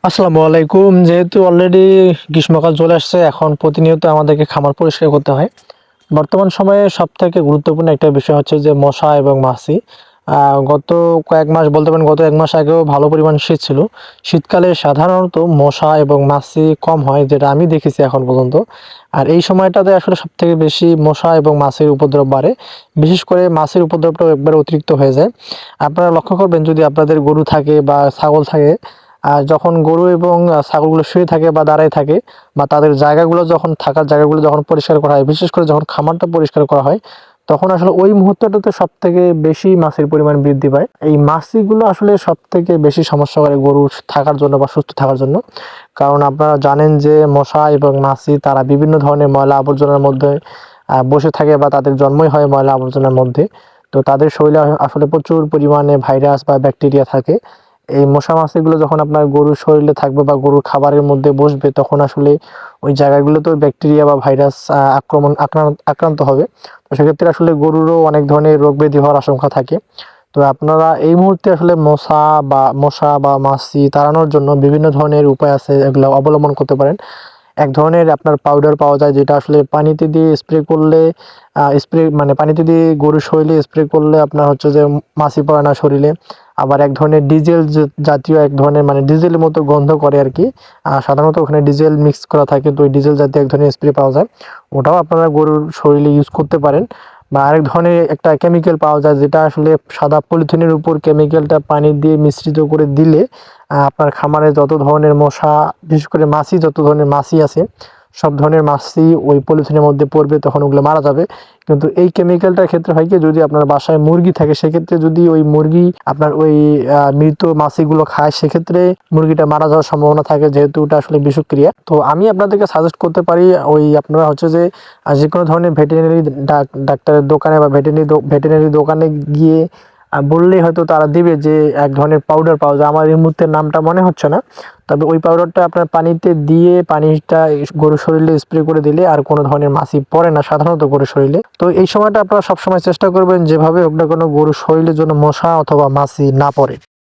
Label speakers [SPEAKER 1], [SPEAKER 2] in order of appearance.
[SPEAKER 1] আসসালামু আলাইকুম। যেহেতু অলরেডি গ্রীষ্মকাল চলে আসছে, এখন প্রতিনিয়ত আমাদেরকে খামার পরিষ্কার করতে হয়। বর্তমান সময়ে সবথেকে গুরুত্বপূর্ণ একটা বিষয় হচ্ছে যে মশা এবং মাছি। গত কয়েক মাস বলতে পারেন, গত ১ মাস আগেও ভালো পরিমাণ শীত ছিল। শীতকালে সাধারণত মশা এবং মাছি কম হয়, যেটা আমি দেখেছি এখন পর্যন্ত। আর এই সময়টাতে আসলে সবথেকে বেশি মশা এবং মাছির উপদ্রব বাড়ে। বিশেষ করে মাছির উপদ্রবটাও একবারে অতিরিক্ত হয়ে যায়। আপনারা লক্ষ্য করবেন, যদি আপনাদের গরু থাকে বা ছাগল থাকে, যখন গরু এবং ছাগলগুলো শুয়ে থাকে বা দাঁড়ায় থাকে, বা তাদের জায়গাগুলো যখন থাকার জায়গাগুলো যখন পরিষ্কার করা হয়, বিশেষ করে যখন খামারটা পরিষ্কার করা হয়, তখন আসলে ওই মুহূর্তটাতে সবথেকে বেশি মাছির পরিমাণ বৃদ্ধি পায়। এই মাছিগুলো আসলে সবথেকে বেশি সমস্যা করে গরুর থাকার জন্য বা সুস্থ থাকার জন্য। কারণ আপনারা জানেন যে মশা এবং মাছি তারা বিভিন্ন ধরনের ময়লা আবর্জনার মধ্যে বসে থাকে, বা তাদের জন্মই হয় ময়লা আবর্জনার মধ্যে। তো তাদের শরীরে আসলে প্রচুর পরিমাণে ভাইরাস বা ব্যাকটেরিয়া থাকে। এই মশা মাছিগুলো যখন আপনার গরুর শরীরে থাকবে বা গরুর খাবারের মধ্যে বসবে, তখন আসলে ওই জায়গাগুলোতেও ব্যাকটেরিয়া বা ভাইরাস আক্রান্ত হবে। তো সেক্ষেত্রে আসলে গরুরও অনেক ধরনের রোগ ব্যাধি হওয়ার আশঙ্কা থাকে। তো আপনারা এই মুহূর্তে আসলে মশা বা মাছি তাড়ানোর জন্য বিভিন্ন ধরনের উপায় আছে, এগুলো অবলম্বন করতে পারেন। এক ধরনের আপনার পাউডার পাওয়া যায়, যেটা আসলে পানিতে দিয়ে স্প্রে করলে, মানে পানিতে দিয়ে গরুর শরীরে স্প্রে করলে আপনার হচ্ছে যে মাছি পড়ে না শরীরে। আবার এক ধরনের ডিজেল জাতীয় এক ধরনের, মানে ডিজেলের মতো গন্ধ করে আরকি। সাধারণত ওখানে ডিজেল মিক্স করা থাকে, তো ওই ডিজেল জাতীয় এক ধরনের স্প্রে পাওয়া যায়। ওটাও আপনারা গরুর শরীরে ইউজ করতে পারেন। বা আরেক ধরনের একটা কেমিক্যাল পাওয়া যায়, যেটা আসলে সাদা পলিথিনের উপর কেমিক্যালটা পানি দিয়ে মিশ্রিত করে দিলে আপনার খামারে যত ধরনের মশা, বিশেষ করে মাছি, যত ধরনের মাছি আছে, সব ধরনের মাছি ওই পলিথিনের মধ্যে পড়বে, তখন ওগুলো মারা যাবে। কিন্তু এই কেমিক্যালটার ক্ষেত্রে হয় কি, যদি আপনার বাসায় মুরগি থাকে, সেক্ষেত্রে যদি ওই মুরগি আপনার ওই মৃত মাছিগুলো খায়, সেক্ষেত্রে মুরগিটা মারা যাওয়ার সম্ভাবনা থাকে, যেহেতু ওটা আসলে বিষক্রিয়া। তো আমি আপনাদেরকে সাজেস্ট করতে পারি, ওই আপনারা হচ্ছে যে যে কোনো ধরনের ভেটেরিনারি ডাক্তারের দোকানে বা ভেটেরিনারি দোকানে গিয়ে বললেই হয়তো তারা দিবে, যে এক ধরনের পাউডার পাওয়া যায়, আমার এই মুহূর্তে নামটা মনে হচ্ছে না। তবে ওই পাউডারটা আপনার পানিতে দিয়ে পানিটা গরুর শরীরে স্প্রে করে দিলে আর কোনো ধরনের মাছি পড়ে না সাধারণত গরুর শরীরে। তো এই সময়টা আপনারা সবসময় চেষ্টা করবেন, যেভাবে হোক না কোনো গরুর শরীরের জন্য মশা অথবা মাছি না পড়ে।